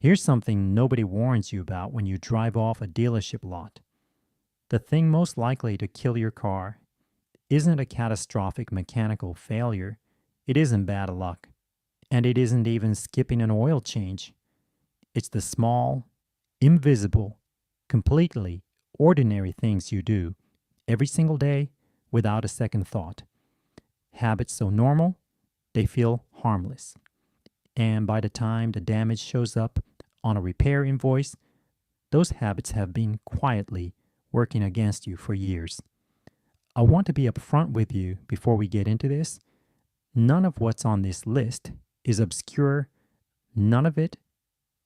Here's something nobody warns you about when you drive off a dealership lot. The thing most likely to kill your car isn't a catastrophic mechanical failure, it isn't bad luck, and it isn't even skipping an oil change. It's the small, invisible, completely ordinary things you do every single day without a second thought. Habits so normal, they feel harmless. And by the time the damage shows up on a repair invoice, those habits have been quietly working against you for years. I want to be upfront with you before we get into this. None of what's on this list is obscure, none of it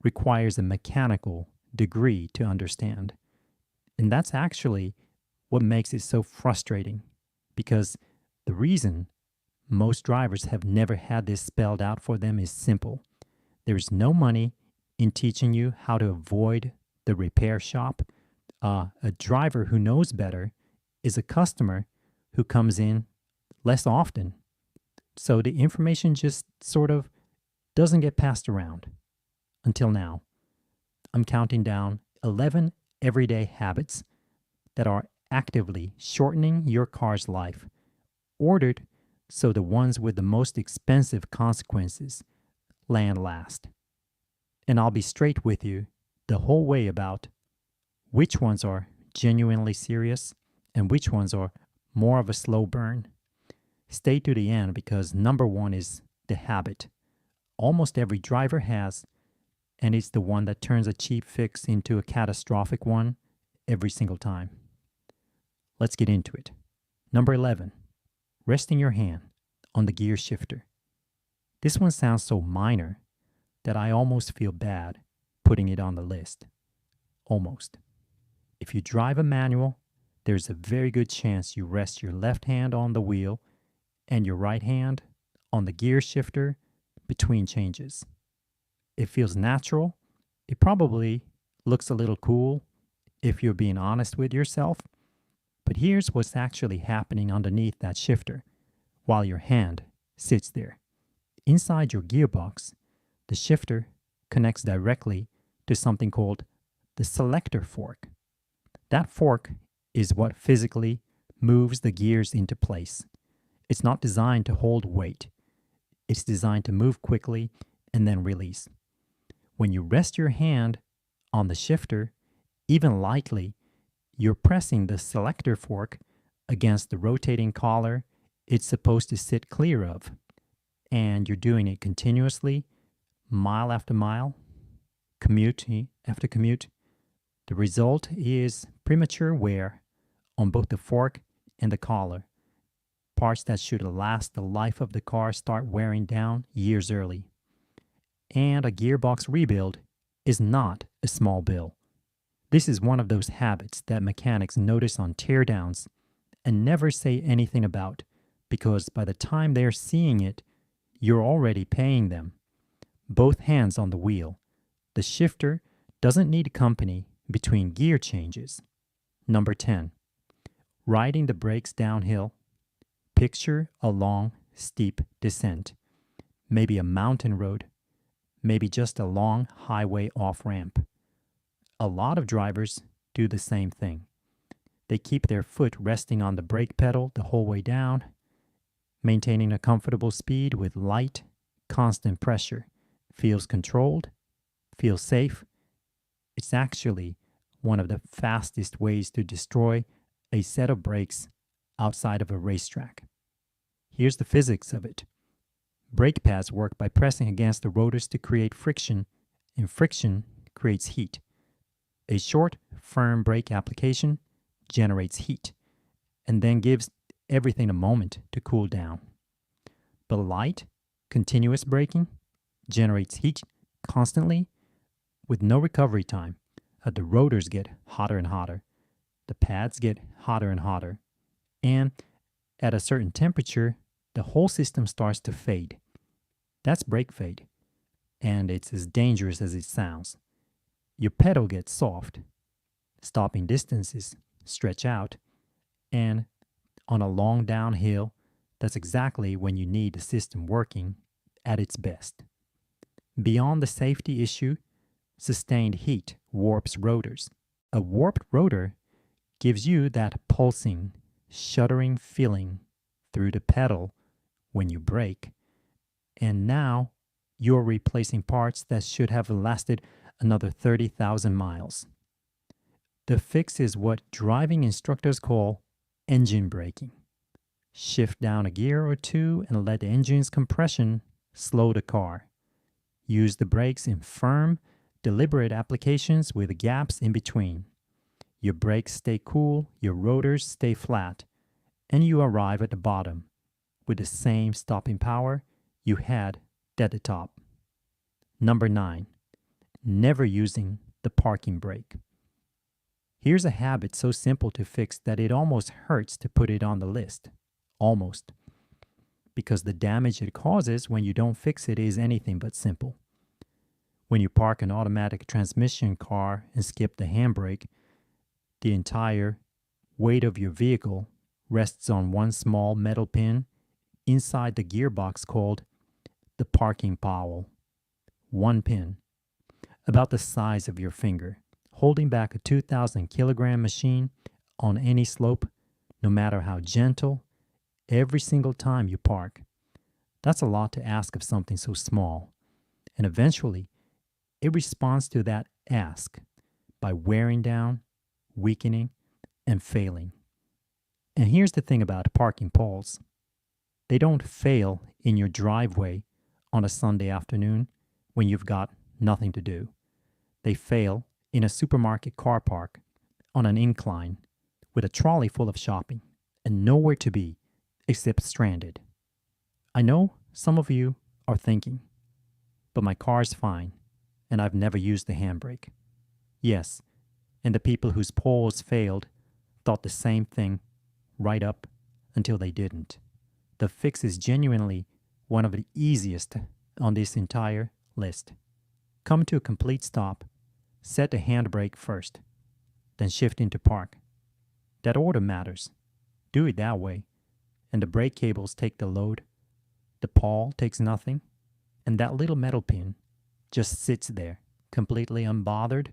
requires a mechanical degree to understand. And that's actually what makes it so frustrating because the reason most drivers have never had this spelled out for them is simple. There is no money in teaching you how to avoid the repair shop. A driver who knows better is a customer who comes in less often. So the information just sort of doesn't get passed around. Until now, I'm counting down 11 everyday habits that are actively shortening your car's life, ordered so the ones with the most expensive consequences land last. And I'll be straight with you the whole way about which ones are genuinely serious and which ones are more of a slow burn. Stay to the end because number one is the habit almost every driver has, and it's the one that turns a cheap fix into a catastrophic one every single time. Let's get into it. Number 11, resting your hand on the gear shifter. This one sounds so minor that I almost feel bad putting it on the list. Almost. If you drive a manual, there's a very good chance you rest your left hand on the wheel and your right hand on the gear shifter between changes. It feels natural. It probably looks a little cool if you're being honest with yourself. But here's what's actually happening underneath that shifter while your hand sits there. Inside your gearbox, the shifter connects directly to something called the selector fork. That fork is what physically moves the gears into place. It's not designed to hold weight. It's designed to move quickly and then release. When you rest your hand on the shifter, even lightly, you're pressing the selector fork against the rotating collar it's supposed to sit clear of. And you're doing it continuously, mile after mile, commute after commute. The result is premature wear on both the fork and the collar. Parts that should last the life of the car start wearing down years early. And a gearbox rebuild is not a small bill. This is one of those habits that mechanics notice on teardowns and never say anything about because by the time they're seeing it, you're already paying them. Both hands on the wheel. The shifter doesn't need company between gear changes. Number 10. Riding the brakes downhill. Picture a long, steep descent. Maybe a mountain road. Maybe just a long highway off-ramp. A lot of drivers do the same thing. They keep their foot resting on the brake pedal the whole way down, maintaining a comfortable speed with light, constant pressure. Feels controlled, feels safe. It's actually one of the fastest ways to destroy a set of brakes outside of a racetrack. Here's the physics of it. Brake pads work by pressing against the rotors to create friction, and friction creates heat. A short, firm brake application generates heat, and then gives everything a moment to cool down. But light, continuous braking generates heat constantly with no recovery time. The rotors get hotter and hotter. The pads get hotter and hotter. And at a certain temperature, the whole system starts to fade. That's brake fade. And it's as dangerous as it sounds. Your pedal gets soft. Stopping distances stretch out. And on a long downhill, that's exactly when you need the system working at its best. Beyond the safety issue, Sustained heat warps rotors. A warped rotor gives you that pulsing, shuddering feeling through the pedal when you brake. And now you're replacing parts that should have lasted another 30,000 miles. The fix is what driving instructors call engine braking. Shift down a gear or two and let the engine's compression slow the car. Use the brakes in firm, deliberate applications with gaps in between. Your brakes stay cool, your rotors stay flat, and you arrive at the bottom with the same stopping power you had at the top. Number 9, never using the parking brake. Here's a habit so simple to fix that it almost hurts to put it on the list. Almost. Because the damage it causes when you don't fix it is anything but simple. When you park an automatic transmission car and skip the handbrake, the entire weight of your vehicle rests on one small metal pin inside the gearbox called the parking powell. One pin, about the size of your finger, holding back a 2,000 kilogram machine on any slope, no matter how gentle, every single time you park. That's a lot to ask of something so small. And eventually, it responds to that ask by wearing down, weakening, and failing. And here's the thing about parking poles. They don't fail in your driveway on a Sunday afternoon when you've got nothing to do. They fail in a supermarket car park on an incline with a trolley full of shopping and nowhere to be except stranded. I know some of you are thinking, but my car's fine and I've never used the handbrake. Yes, and the people whose poles failed thought the same thing right up until they didn't. The fix is genuinely one of the easiest on this entire list. Come to a complete stop, set the handbrake first, then shift into park. That order matters. Do it that way, and the brake cables take the load, the pawl takes nothing, and that little metal pin just sits there, completely unbothered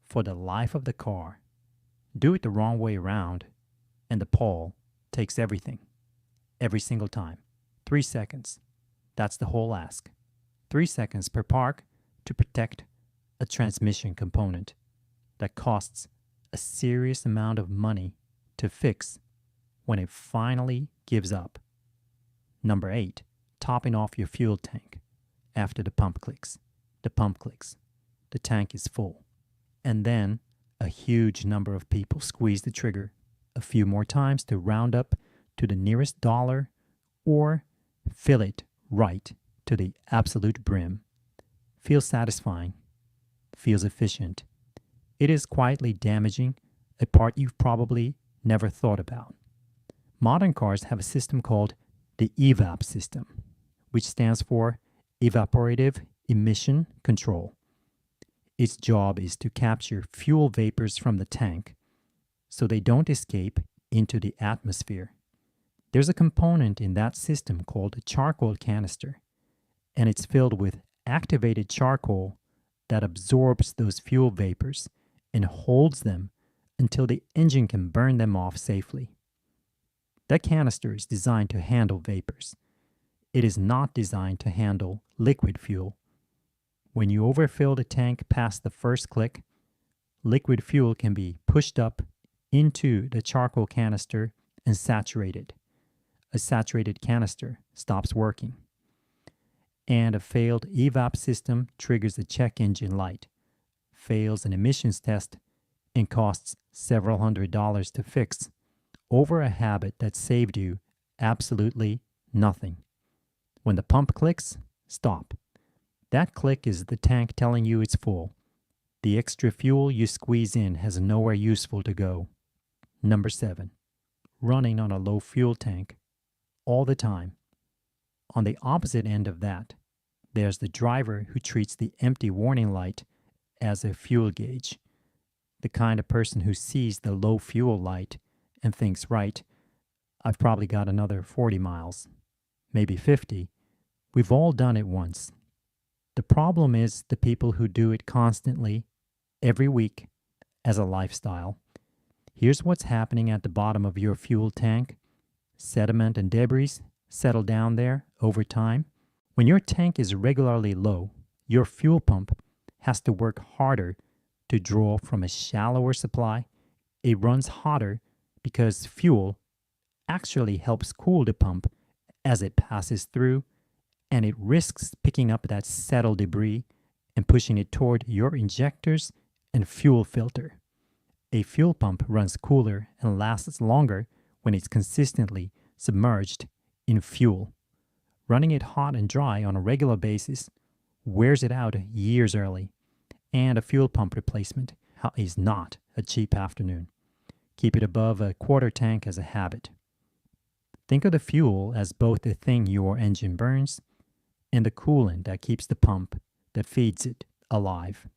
for the life of the car. Do it the wrong way around, and the pawl takes everything, every single time. 3 seconds. That's the whole ask. 3 seconds per park to protect a transmission component that costs a serious amount of money to fix when it finally gives up. Number 8, topping off your fuel tank after the pump clicks. The pump clicks. The tank is full. And then a huge number of people squeeze the trigger a few more times to round up to the nearest dollar or fill it right to the absolute brim. Feels satisfying. Feels efficient. It is quietly damaging a part you've probably never thought about. Modern cars have a system called the EVAP system, which stands for Evaporative Emission Control. Its job is to capture fuel vapors from the tank so they don't escape into the atmosphere. There's a component in that system called a charcoal canister, and it's filled with activated charcoal that absorbs those fuel vapors and holds them until the engine can burn them off safely. That canister is designed to handle vapors. It is not designed to handle liquid fuel. When you overfill the tank past the first click, liquid fuel can be pushed up into the charcoal canister and saturated. A saturated canister stops working. And a failed EVAP system triggers a check engine light, fails an emissions test, and costs several $100s to fix over a habit that saved you absolutely nothing. When the pump clicks, stop. That click is the tank telling you it's full. The extra fuel you squeeze in has nowhere useful to go. Number 7, running on a low fuel tank all the time. On the opposite end of that, there's the driver who treats the empty warning light as a fuel gauge. The kind of person who sees the low fuel light and thinks, right, I've probably got another 40 miles, maybe 50. We've all done it once. The problem is the people who do it constantly, every week, as a lifestyle. Here's what's happening at the bottom of your fuel tank. Sediment and debris settle down there over time. When your tank is regularly low, your fuel pump has to work harder to draw from a shallower supply. It runs hotter because fuel actually helps cool the pump as it passes through, and it risks picking up that settled debris and pushing it toward your injectors and fuel filter. A fuel pump runs cooler and lasts longer when it's consistently submerged in fuel. Running it hot and dry on a regular basis wears it out years early, and a fuel pump replacement is not a cheap afternoon. Keep it above a quarter tank as a habit. Think of the fuel as both the thing your engine burns and the coolant that keeps the pump that feeds it alive.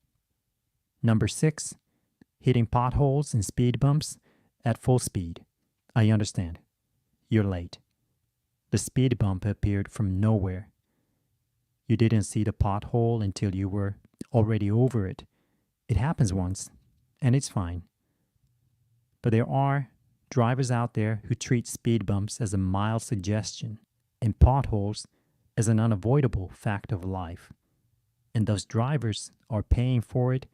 Number 6, hitting potholes and speed bumps at full speed. I understand. You're late. The speed bump appeared from nowhere. You didn't see the pothole until you were already over it. It happens once, and it's fine. But there are drivers out there who treat speed bumps as a mild suggestion and potholes as an unavoidable fact of life. And those drivers are paying for it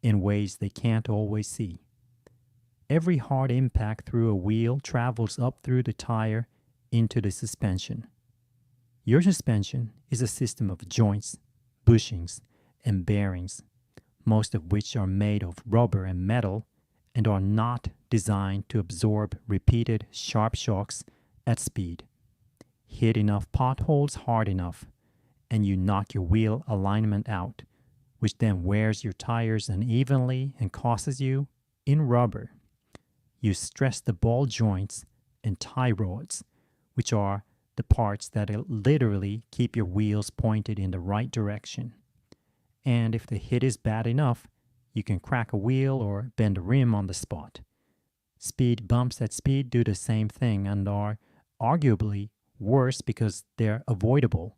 in ways they can't always see. Every hard impact through a wheel travels up through the tire into the suspension. Your suspension is a system of joints, bushings, and bearings, most of which are made of rubber and metal and are not designed to absorb repeated sharp shocks at speed. Hit enough potholes hard enough, and you knock your wheel alignment out, which then wears your tires unevenly and causes you, in rubber, you stress the ball joints and tie rods, which are the parts that literally keep your wheels pointed in the right direction. And if the hit is bad enough, you can crack a wheel or bend a rim on the spot. Speed bumps at speed do the same thing and are arguably worse because they're avoidable.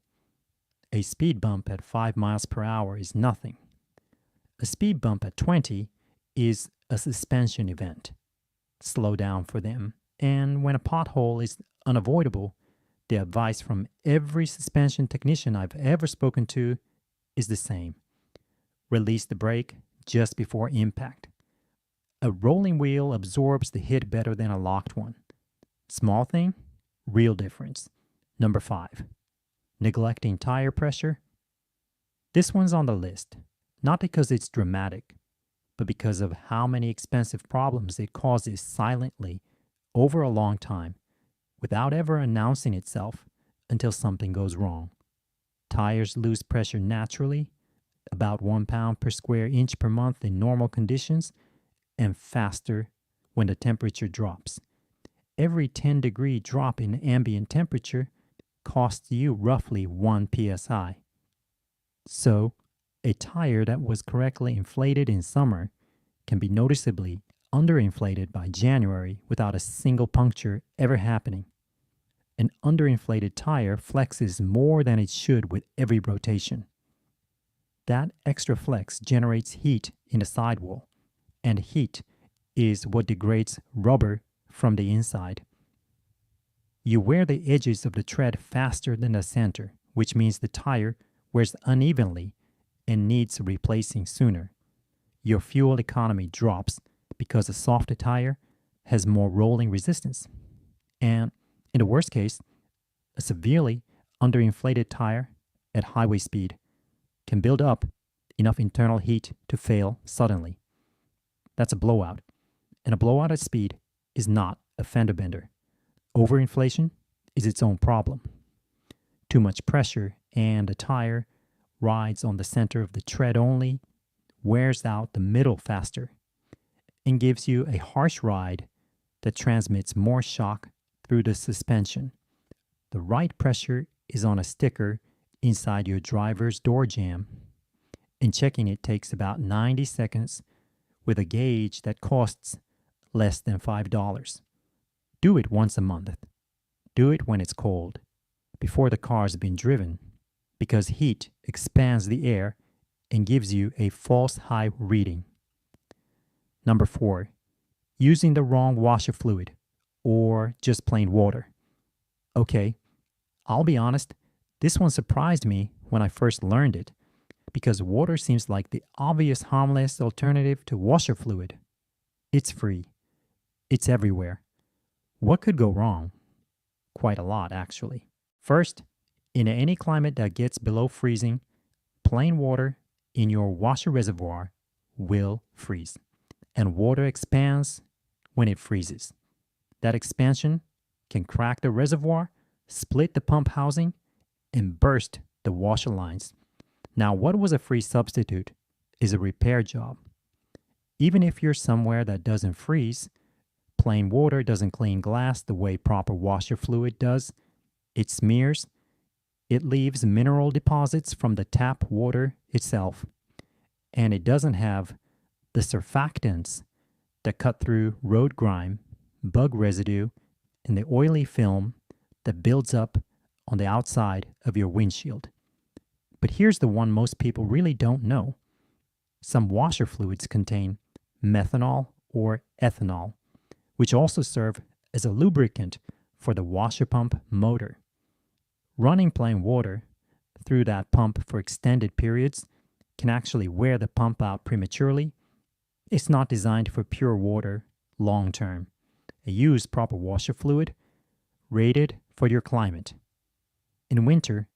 A speed bump at 5 miles per hour is nothing. A speed bump at 20 is a suspension event. Slow down for them. And when a pothole is unavoidable, the advice from every suspension technician I've ever spoken to is the same. Release the brake just before impact. A rolling wheel absorbs the hit better than a locked one. Small thing, real difference. Number 5, neglecting tire pressure. This one's on the list, not because it's dramatic, but because of how many expensive problems it causes silently over a long time without ever announcing itself until something goes wrong. Tires lose pressure naturally, about 1 pound per square inch per month in normal conditions, and faster when the temperature drops. Every 10-degree drop in ambient temperature costs you roughly 1 psi. So, a tire that was correctly inflated in summer can be noticeably underinflated by January without a single puncture ever happening. An underinflated tire flexes more than it should with every rotation. That extra flex generates heat in the sidewall, and heat is what degrades rubber from the inside. You wear the edges of the tread faster than the center, which means the tire wears unevenly and needs replacing sooner. Your fuel economy drops because a softer tire has more rolling resistance. And in the worst case, a severely underinflated tire at highway speed can build up enough internal heat to fail suddenly. That's a blowout. And a blowout at speed is not a fender bender. Overinflation is its own problem. Too much pressure and the tire rides on the center of the tread only, wears out the middle faster, and gives you a harsh ride that transmits more shock through the suspension. The right pressure is on a sticker inside your driver's door jamb, and checking it takes about 90 seconds with a gauge that costs less than $5. Do it once a month. Do it when it's cold, before the car's been driven, because heat expands the air and gives you a false high reading. Number 4, using the wrong washer fluid or just plain water. Okay, I'll be honest, this one surprised me when I first learned it because water seems like the obvious harmless alternative to washer fluid. It's free, it's everywhere. What could go wrong? Quite a lot, actually. First, in any climate that gets below freezing, plain water in your washer reservoir will freeze, and water expands when it freezes. That expansion can crack the reservoir, split the pump housing, and burst the washer lines. Now, what was a free substitute is a repair job. Even if you're somewhere that doesn't freeze, plain water doesn't clean glass the way proper washer fluid does. It smears. It leaves mineral deposits from the tap water itself. And it doesn't have the surfactants that cut through road grime, bug residue, and the oily film that builds up on the outside of your windshield. But here's the one most people really don't know. Some washer fluids contain methanol or ethanol, which also serve as a lubricant for the washer pump motor. Running plain water through that pump for extended periods can actually wear the pump out prematurely. It's not designed for pure water long term. Use proper washer fluid rated for your climate. In winter,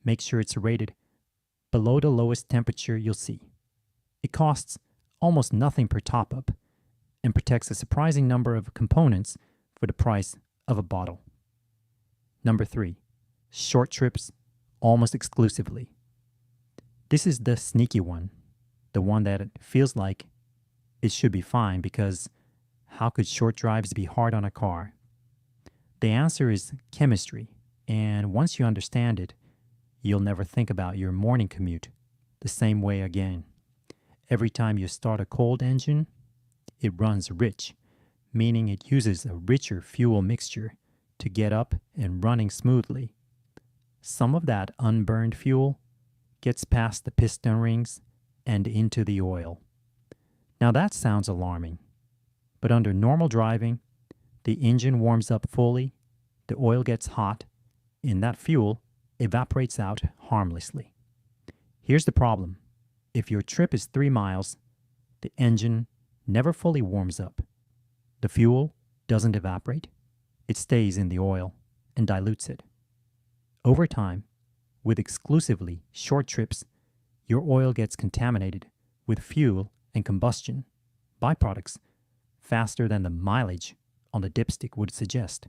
make sure it's rated below the lowest temperature you'll see. It costs almost nothing per top-up and protects a surprising number of components for the price of a bottle. Number 3, short trips almost exclusively. This is the sneaky one, the one that it feels like it should be fine because how could short drives be hard on a car? The answer is chemistry, and once you understand it, you'll never think about your morning commute the same way again. Every time you start a cold engine, it runs rich, meaning it uses a richer fuel mixture to get up and running smoothly. Some of that unburned fuel gets past the piston rings and into the oil. Now that sounds alarming, but under normal driving, the engine warms up fully, the oil gets hot, and that fuel evaporates out harmlessly. Here's the problem. If your trip is 3 miles, the engine never fully warms up. The fuel doesn't evaporate. It stays in the oil and dilutes it. Over time, with exclusively short trips, your oil gets contaminated with fuel and combustion byproducts faster than the mileage on the dipstick would suggest.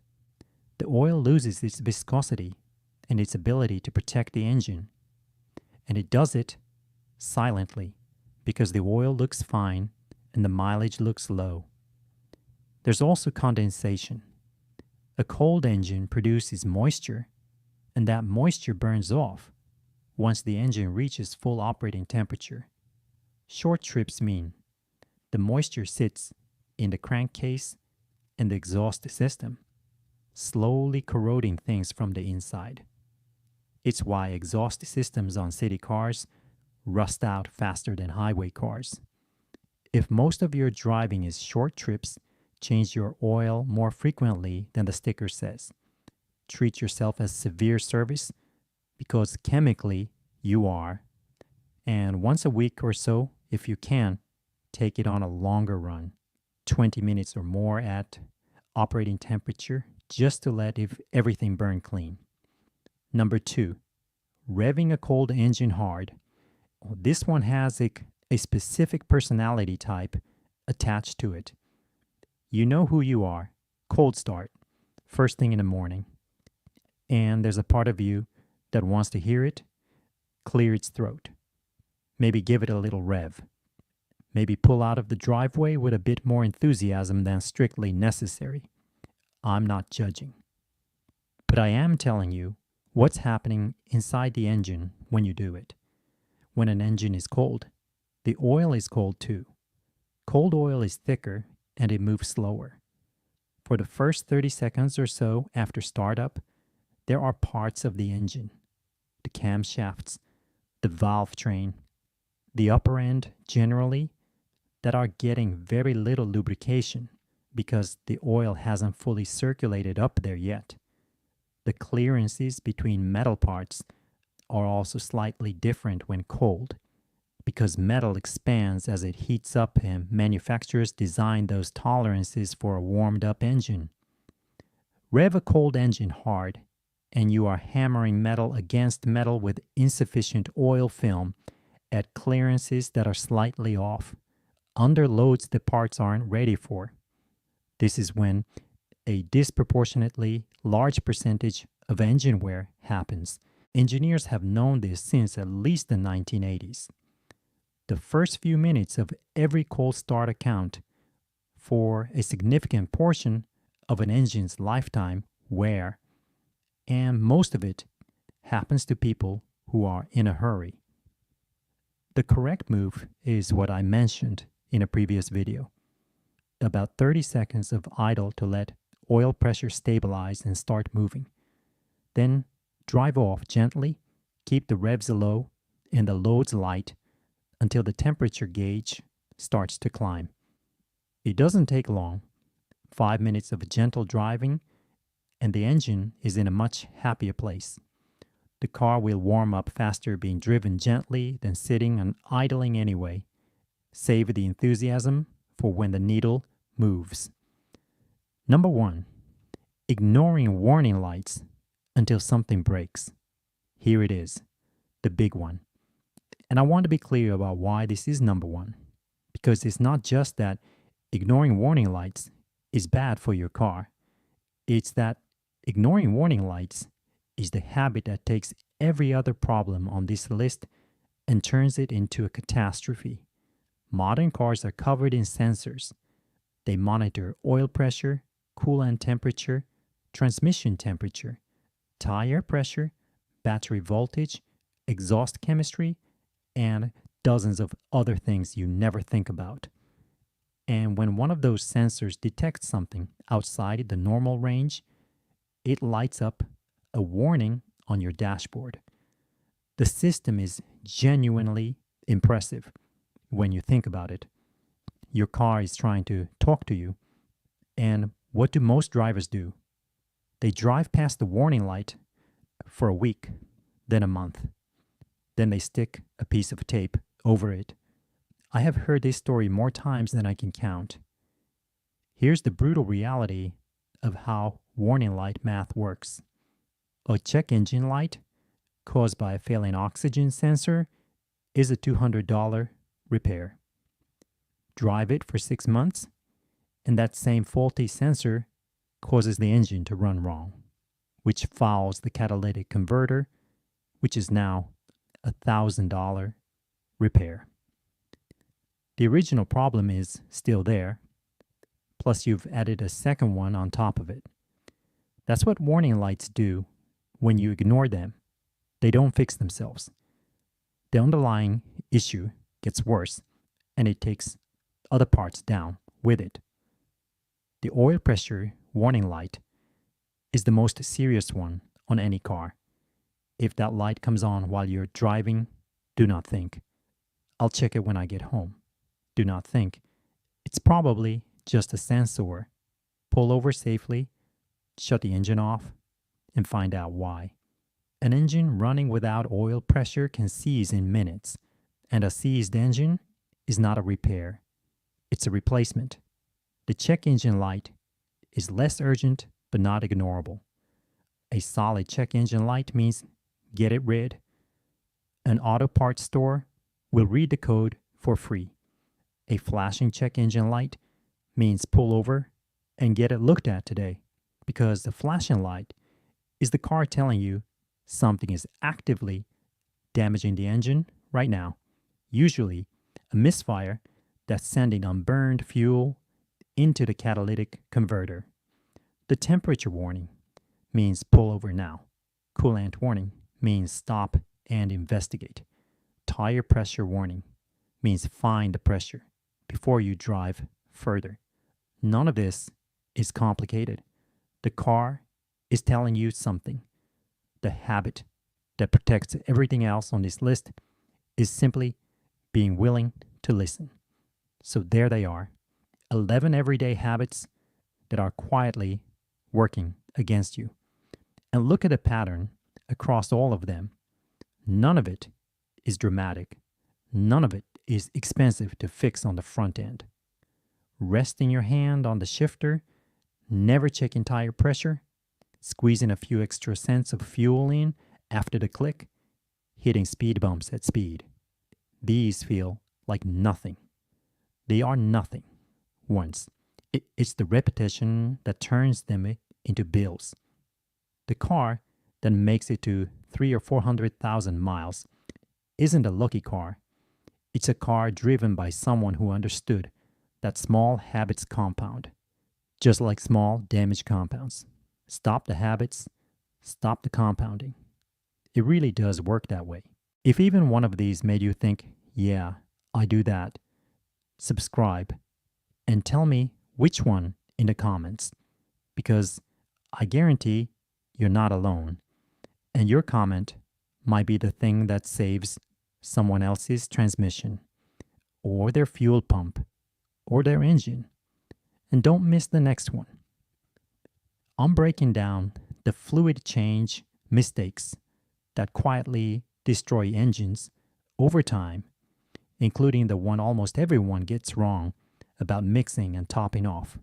The oil loses its viscosity and its ability to protect the engine, and it does it silently because the oil looks fine and the mileage looks low. There's also condensation. A cold engine produces moisture, and that moisture burns off once the engine reaches full operating temperature. Short trips mean the moisture sits in the crankcase and the exhaust system, slowly corroding things from the inside. It's why exhaust systems on city cars rust out faster than highway cars. If most of your driving is short trips, change your oil more frequently than the sticker says. Treat yourself as severe service because chemically you are. And once a week or so, if you can, take it on a longer run, 20 minutes or more at operating temperature, just to let everything burn clean. Number 2, revving a cold engine hard. This one has a specific personality type attached to it. You know who you are. Cold start, first thing in the morning. And there's a part of you that wants to hear it clear its throat. Maybe give it a little rev. Maybe pull out of the driveway with a bit more enthusiasm than strictly necessary. I'm not judging. But I am telling you what's happening inside the engine when you do it. When an engine is cold, the oil is cold too. Cold oil is thicker and it moves slower. For the first 30 seconds or so after startup, there are parts of the engine, the camshafts, the valve train, the upper end generally, that are getting very little lubrication because the oil hasn't fully circulated up there yet. The clearances between metal parts are also slightly different when cold because metal expands as it heats up and manufacturers design those tolerances for a warmed up engine. Rev a cold engine hard and you are hammering metal against metal with insufficient oil film at clearances that are slightly off, under loads the parts aren't ready for. This is when a disproportionately large percentage of engine wear happens. Engineers have known this since at least the 1980s. The first few minutes of every cold start account for a significant portion of an engine's lifetime wear, and most of it happens to people who are in a hurry. The correct move is what I mentioned in a previous video. About 30 seconds of idle to let oil pressure stabilize and start moving. Then drive off gently, keep the revs low and the loads light until the temperature gauge starts to climb. It doesn't take long, 5 minutes of gentle driving, and the engine is in a much happier place. The car will warm up faster being driven gently than sitting and idling anyway. Save the enthusiasm for when the needle moves. Number 1, ignoring warning lights until something breaks. Here it is, the big one. And I want to be clear about why this is number 1, because it's not just that ignoring warning lights is bad for your car. It's that ignoring warning lights is the habit that takes every other problem on this list and turns it into a catastrophe. Modern cars are covered in sensors. They monitor oil pressure, coolant temperature, transmission temperature, tire pressure, battery voltage, exhaust chemistry, and dozens of other things you never think about. And when one of those sensors detects something outside the normal range, it lights up a warning on your dashboard. The system is genuinely impressive when you think about it. Your car is trying to talk to you, and what do most drivers do? They drive past the warning light for a week, then a month. Then they stick a piece of tape over it. I have heard this story more times than I can count. Here's the brutal reality of how warning light math works. A check engine light caused by a failing oxygen sensor is a $200 repair. Drive it for 6 months, and that same faulty sensor causes the engine to run wrong, which fouls the catalytic converter, which is now a $1,000 repair. The original problem is still there, plus you've added a second one on top of it. That's what warning lights do when you ignore them. They don't fix themselves. The underlying issue gets worse, and it takes other parts down with it. The oil pressure warning light is the most serious one on any car. If that light comes on while you're driving, do not think, "I'll check it when I get home." Do not think, "It's probably just a sensor." Pull over safely, shut the engine off, and find out why. An engine running without oil pressure can seize in minutes, and a seized engine is not a repair. It's a replacement. The check engine light is less urgent but not ignorable. A solid check engine light means get it rid. An auto parts store will read the code for free. A flashing check engine light means pull over and get it looked at today, because the flashing light is the car telling you something is actively damaging the engine right now. Usually a misfire that's sending unburned fuel into the catalytic converter. The temperature warning means pull over now. Coolant warning means stop and investigate. Tire pressure warning means find the pressure before you drive further. None of this is complicated. The car is telling you something. The habit that protects everything else on this list is simply being willing to listen. So there they are, 11 everyday habits that are quietly working against you. And look at the pattern across all of them. None of it is dramatic. None of it is expensive to fix on the front end. Resting your hand on the shifter, never checking tire pressure, squeezing a few extra cents of fuel in after the click, hitting speed bumps at speed. These feel like nothing. They are nothing. Once, it's the repetition that turns them into bills. The car that makes it to 300,000 or 400,000 miles isn't a lucky car. It's a car driven by someone who understood that small habits compound, just like small damage compounds. Stop the habits, stop the compounding. It really does work that way. If even one of these made you think, yeah, I do that, subscribe and tell me which one in the comments, because I guarantee you're not alone, and your comment might be the thing that saves someone else's transmission, or their fuel pump, or their engine. And don't miss the next one. I'm breaking down the fluid change mistakes that quietly destroy engines over time, including the one almost everyone gets wrong about mixing and topping off.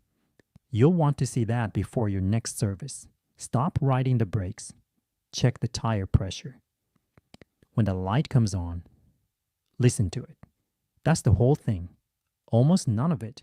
You'll want to see that before your next service. Stop riding the brakes. Check the tire pressure. When the light comes on, listen to it. That's the whole thing. Almost none of it